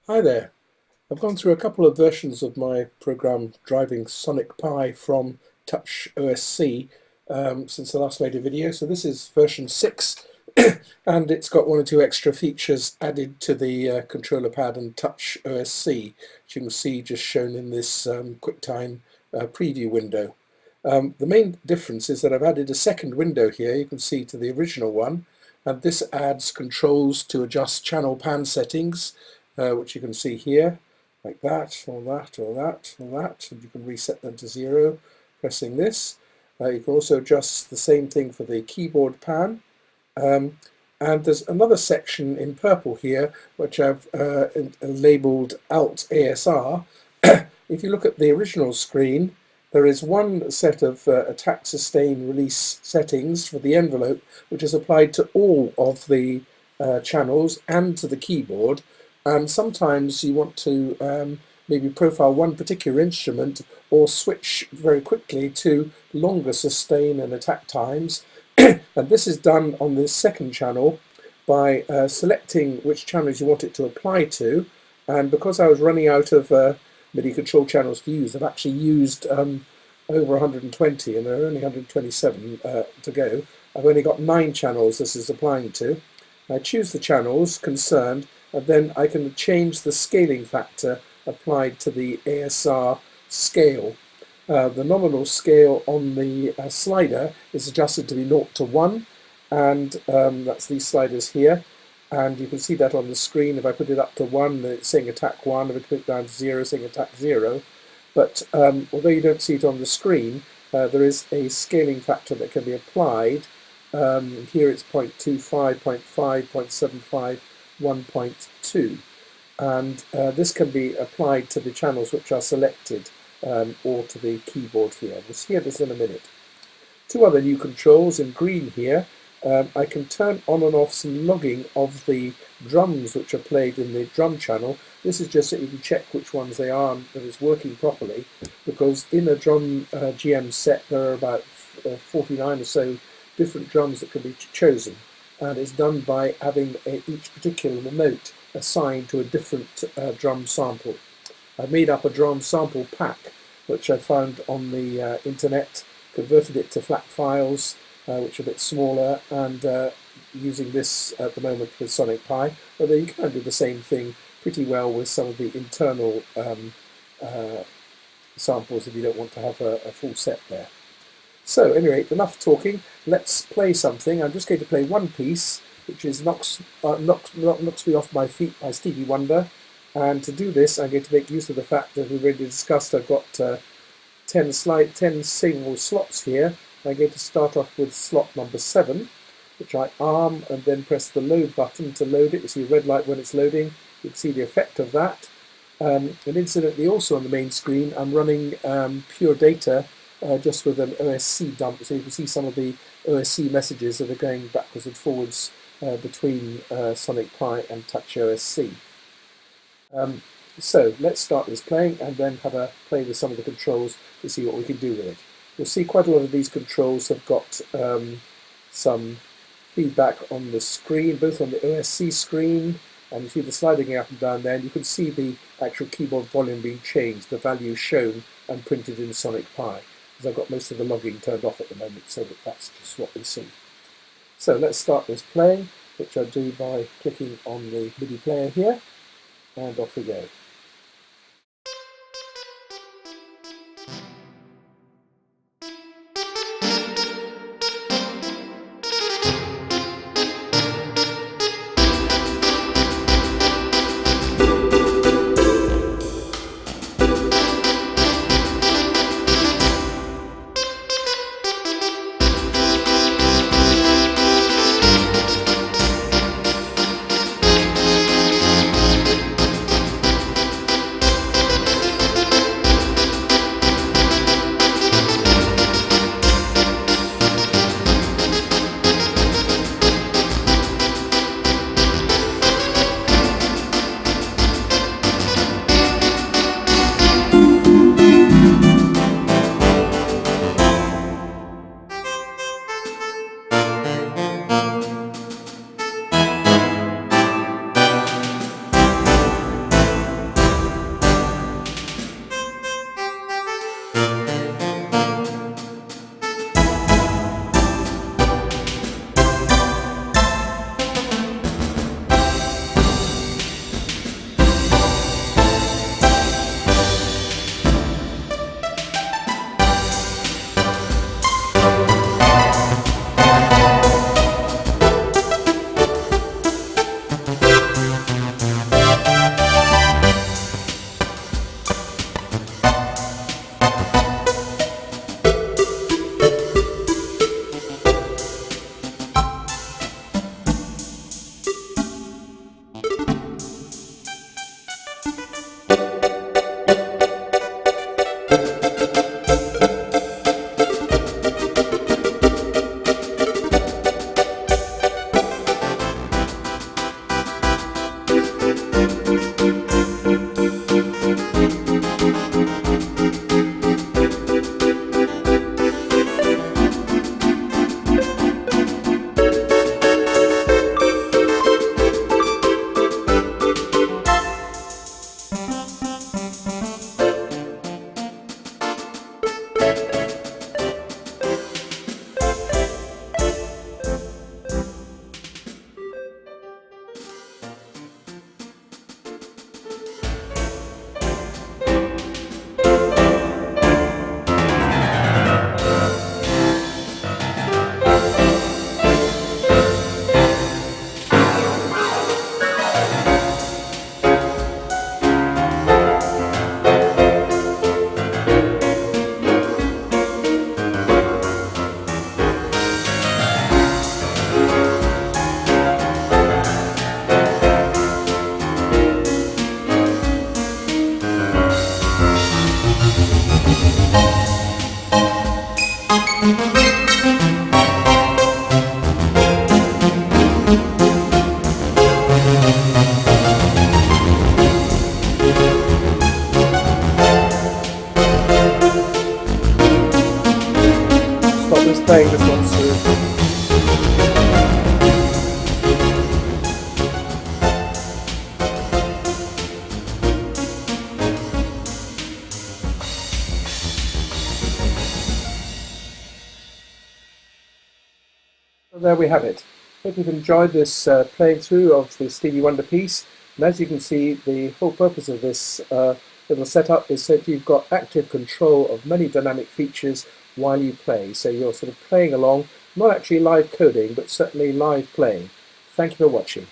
Hi there. I've gone through a couple of versions of my program driving Sonic Pi from TouchOSC since I last made a video. So this is version 6 and it's got one or two extra features added to the controller pad and TouchOSC, which you can see just shown in this QuickTime preview window. The main difference is that I've added a second window here, you can see, to the original one, and this adds controls to adjust channel pan settings, which you can see here, like that, or that, or that, or that, and you can reset them to 0 pressing this. You can also adjust the same thing for the keyboard pan. And there's another section in purple here, which I've labeled Alt ASR. If you look at the original screen, there is one set of attack, sustain, release settings for the envelope, which is applied to all of the channels and to the keyboard. And sometimes you want to maybe profile one particular instrument or switch very quickly to longer sustain and attack times. And this is done on this second channel by selecting which channels you want it to apply to. And because I was running out of MIDI control channels to use, I've actually used over 120, and there are only 127 to go. I've only got 9 channels this is applying to. I choose the channels concerned, and then I can change the scaling factor applied to the ASR scale. The nominal scale on the slider is adjusted to be 0 to 1, and that's these sliders here. And you can see that on the screen. If I put it up to 1, it's saying attack 1. If I put it down to 0, it's saying attack 0. But although you don't see it on the screen, there is a scaling factor that can be applied. Here it's 0.25, 0.5, 0.75, 1.2. And this can be applied to the channels which are selected, or to the keyboard here. We'll see this in a minute. 2 other new controls in green here. I can turn on and off some logging of the drums which are played in the drum channel. This is just so you can check which ones they are and that it's working properly, because in a drum GM set there are about 49 or so different drums that can be chosen, and it's done by having each particular note assigned to a different drum sample. I've made up a drum sample pack which I found on the internet, converted it to flat files which are a bit smaller, and using this at the moment with Sonic Pi, although you can do the same thing pretty well with some of the internal samples if you don't want to have a full set there. So anyway, enough talking, let's play something. I'm just going to play one piece, which is Knocks Me Off My Feet by Stevie Wonder. And to do this, I'm going to make use of the fact that we've already discussed I've got 10 single slots here. I'm going to start off with slot number 7, which I arm and then press the load button to load it. You see a red light when it's loading. You can see the effect of that. And incidentally, also on the main screen, I'm running pure data just with an OSC dump, so you can see some of the OSC messages that are going backwards and forwards between Sonic Pi and TouchOSC. So let's start this playing and then have a play with some of the controls to see what we can do with it. You'll see quite a lot of these controls have got some feedback on the screen, both on the OSC screen, and you see the sliding up and down there, and you can see the actual keyboard volume being changed, the value shown and printed in Sonic Pi, because I've got most of the logging turned off at the moment, so that's just what we see. So let's start this playing, which I do by clicking on the Midi Player here, and off we go. There we have it. Hope you've enjoyed this playing through of the Stevie Wonder piece. And as you can see, the whole purpose of this little setup is so that you've got active control of many dynamic features while you play. So you're sort of playing along, not actually live coding, but certainly live playing. Thank you for watching.